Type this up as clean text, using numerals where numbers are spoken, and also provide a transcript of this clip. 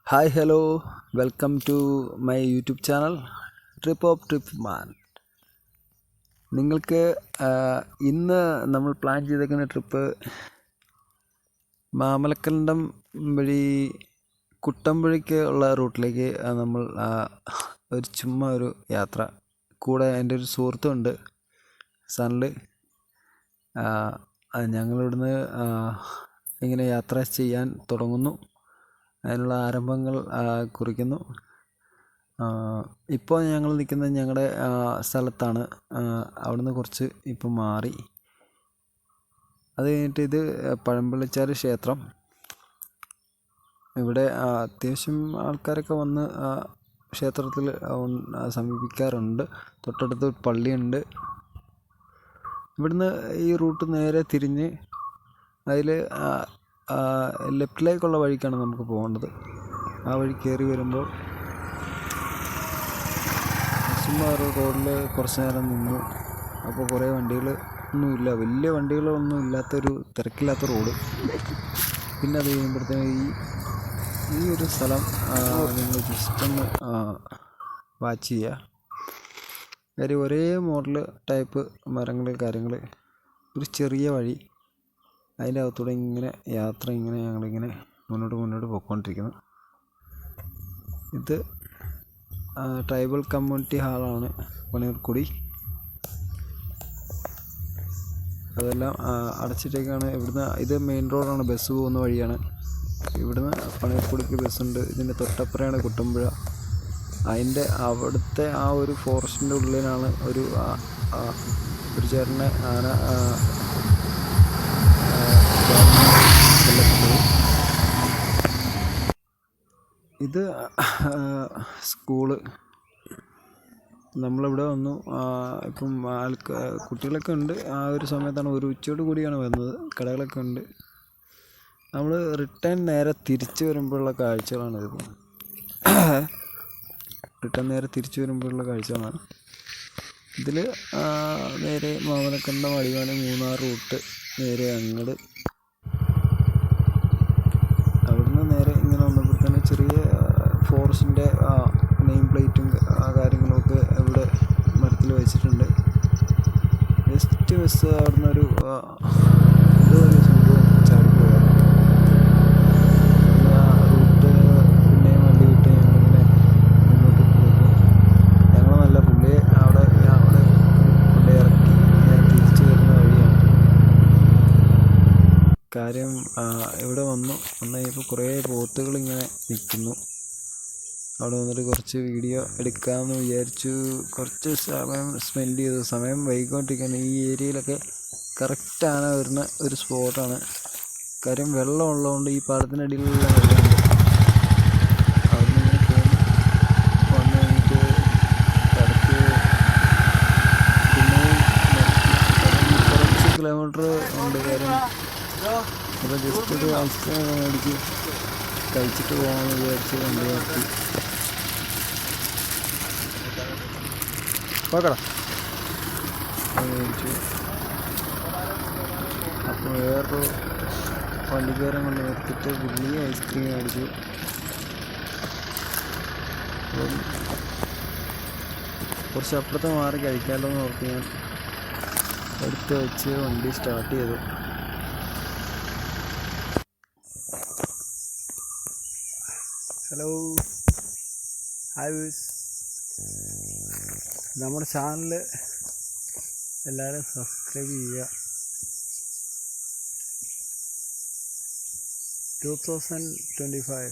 Hi hello welcome to my YouTube channel trip man. നിങ്ങൾക്ക് ഇന്ന് നമ്മൾ പ്ലാൻ ചെയ്തേക്കുന്ന ട്രിപ്പ് മാമലക്കണ്ടം വഴി കുട്ടമ്പുഴയ്ക്ക് ഉള്ള റൂട്ടിലേക്ക് നമ്മൾ ചുമ്മാ ഒരു യാത്ര. കൂടെ എൻ്റെ ഒരു സുഹൃത്തുണ്ട് സണിൽ. ഞങ്ങളിവിടുന്ന് ഇങ്ങനെ യാത്ര ചെയ്യാൻ തുടങ്ങുന്നു, അതിനുള്ള ആരംഭങ്ങൾ കുറിക്കുന്നു. ഇപ്പോൾ ഞങ്ങൾ നിൽക്കുന്നത് ഞങ്ങളുടെ സ്ഥലത്താണ്. അവിടുന്ന് കുറച്ച് ഇപ്പം മാറി. അത് കഴിഞ്ഞിട്ട് ഇത് പഴമ്പള്ളിച്ചാൽ ക്ഷേത്രം. ഇവിടെ അത്യാവശ്യം ആൾക്കാരൊക്കെ വന്ന് ക്ഷേത്രത്തിൽ സമീപിക്കാറുണ്ട്. തൊട്ടടുത്ത് പള്ളിയുണ്ട്. ഇവിടുന്ന് ഈ റൂട്ട് നേരെ തിരിഞ്ഞ് അതിൽ ലെഫ്റ്റിലേക്കുള്ള വഴിക്കാണ് നമുക്ക് പോകേണ്ടത്. ആ വഴി കയറി വരുമ്പോൾ ചുമ്മാ റോഡിൽ കുറച്ച് നേരം നിന്നു. അപ്പോൾ കുറേ വണ്ടികൾ ഒന്നുമില്ല, വലിയ വണ്ടികളൊന്നും ഇല്ലാത്തൊരു തിരക്കില്ലാത്ത റോഡ്. പിന്നെ അത് കഴിയുമ്പോഴത്തേന് ഈ ഒരു സ്ഥലം നിങ്ങൾ ജസ്റ്റ് ഒന്ന് വാച്ച് ചെയ്യുക. കാര്യം ഒരേ മോഡൽ ടൈപ്പ് മരങ്ങൾ കാര്യങ്ങൾ, ഒരു ചെറിയ വഴി, അതിൻ്റെ അകത്തൂടെ ഇങ്ങനെ യാത്ര ഞങ്ങളിങ്ങനെ മുന്നോട്ട് പോയിക്കൊണ്ടിരിക്കുന്നു. ഇത് ട്രൈബൽ കമ്മ്യൂണിറ്റി ഹാളാണ്, പണിയൂർക്കുടി. അതെല്ലാം അടച്ചിട്ടേക്കാണ്. ഇവിടുന്ന് ഇത് മെയിൻ റോഡാണ്, ബസ് പോകുന്ന വഴിയാണ്. ഇവിടുന്ന് പണിയൂർക്കുടിക്ക് ബസ്സുണ്ട്. ഇതിൻ്റെ തൊട്ടപ്പുറയാണ് കുട്ടമ്പുഴ. അതിൻ്റെ അവിടുത്തെ ആ ഒരു ഫോറസ്റ്റിൻ്റെ ഉള്ളിലാണ് ഒരു ചേട്ടനെ ആന ഇത് സ്കൂള്. നമ്മളിവിടെ വന്നു. ഇപ്പം കുട്ടികളൊക്കെ ഉണ്ട്. ആ ഒരു സമയത്താണ്, ഒരു ഉച്ചയോട് കൂടിയാണ് വന്നത്. കടകളൊക്കെ ഉണ്ട്. നമ്മൾ റിട്ടേൺ നേരെ തിരിച്ചു വരുമ്പോഴുള്ള കാഴ്ചകളാണ് ഇത്. നേരെ തിരിച്ചു വരുമ്പോഴുള്ള കാഴ്ചകളാണ് ഇതിൽ. നേരെ മാമലക്കണ്ടം, അടിവാണി, മൂന്നാർ റൂട്ട് നേരെ അങ്ങോട്ട്. അവിടുന്ന് നേരെ ഇങ്ങനെ വന്നപ്പോഴത്തേന് ചെറിയ ഫോറസ്റ്റിൻ്റെ നെയിം പ്ലേറ്റും കാര്യങ്ങളൊക്കെ ഇവിടെ മരത്തിൽ വെച്ചിട്ടുണ്ട്. ജസ്റ്റ് ബസ് അവിടുന്ന് ഒരു സംഭവം ചാടിപ്പോയായിരുന്നു. റൂട്ട് പിന്നെയും വണ്ടി വിട്ട് ഞങ്ങളിങ്ങനെ മുന്നോട്ട് പോകുന്നു. ഞങ്ങൾ നല്ല പുള്ളിയെ അവിടെ പുള്ളി ഇറക്കി തിരിച്ചു വരുന്ന വഴിയാണ്. കാര്യം ഇവിടെ വന്നു കഴിഞ്ഞപ്പോൾ കുറേ പോത്തുകൾ ഇങ്ങനെ നിൽക്കുന്നു. അവിടെ വന്നിട്ട് കുറച്ച് വീഡിയോ എടുക്കാമെന്ന് വിചാരിച്ചു. കുറച്ച് സമയം സ്പെൻഡ് ചെയ്തു. സമയം വൈകിക്കൊണ്ടിരിക്കുകയാണ്. ഈ ഏരിയയിലൊക്കെ കറക്റ്റ് ആന വരുന്ന ഒരു സ്പോട്ടാണ്. കാര്യം വെള്ളം ഉള്ളതുകൊണ്ട് ഈ പാടത്തിനടിയിലുള്ള വെള്ളമുണ്ട്. അവിടെ നിന്ന് ഇങ്ങനെ വന്നു കഴിഞ്ഞിട്ട് ഇടയ്ക്ക് പിന്നെയും കുറച്ച് കിലോമീറ്റർ ഉണ്ട്. കാര്യം അപ്പോൾ ജസ്റ്റ് ഒരു ഐസ്ക്രീം മേടിച്ച് കഴിച്ചിട്ട് പോകാമെന്ന് വിചാരിച്ച് വണ്ടി നിർത്തി. പോക്കടാ മേടിച്ചു. അപ്പോൾ വേറൊരു വണ്ടിക്കാരൻ കൊണ്ട് നിർത്തിയിട്ട് വലിയ ഐസ്ക്രീം മേടിച്ചു. അപ്പം കുറച്ച് അപ്പുറത്ത് മാറി കഴിക്കാമല്ലോ എന്ന് ഓർത്ത് ഞാൻ എടുത്ത് വെച്ച് വണ്ടി സ്റ്റാർട്ട് ചെയ്തു. ഹലോ ഹായ്, നമ്മുടെ ചാനൽ എല്ലാവരും സബ്സ്ക്രൈബ് ചെയ്യുക. 2025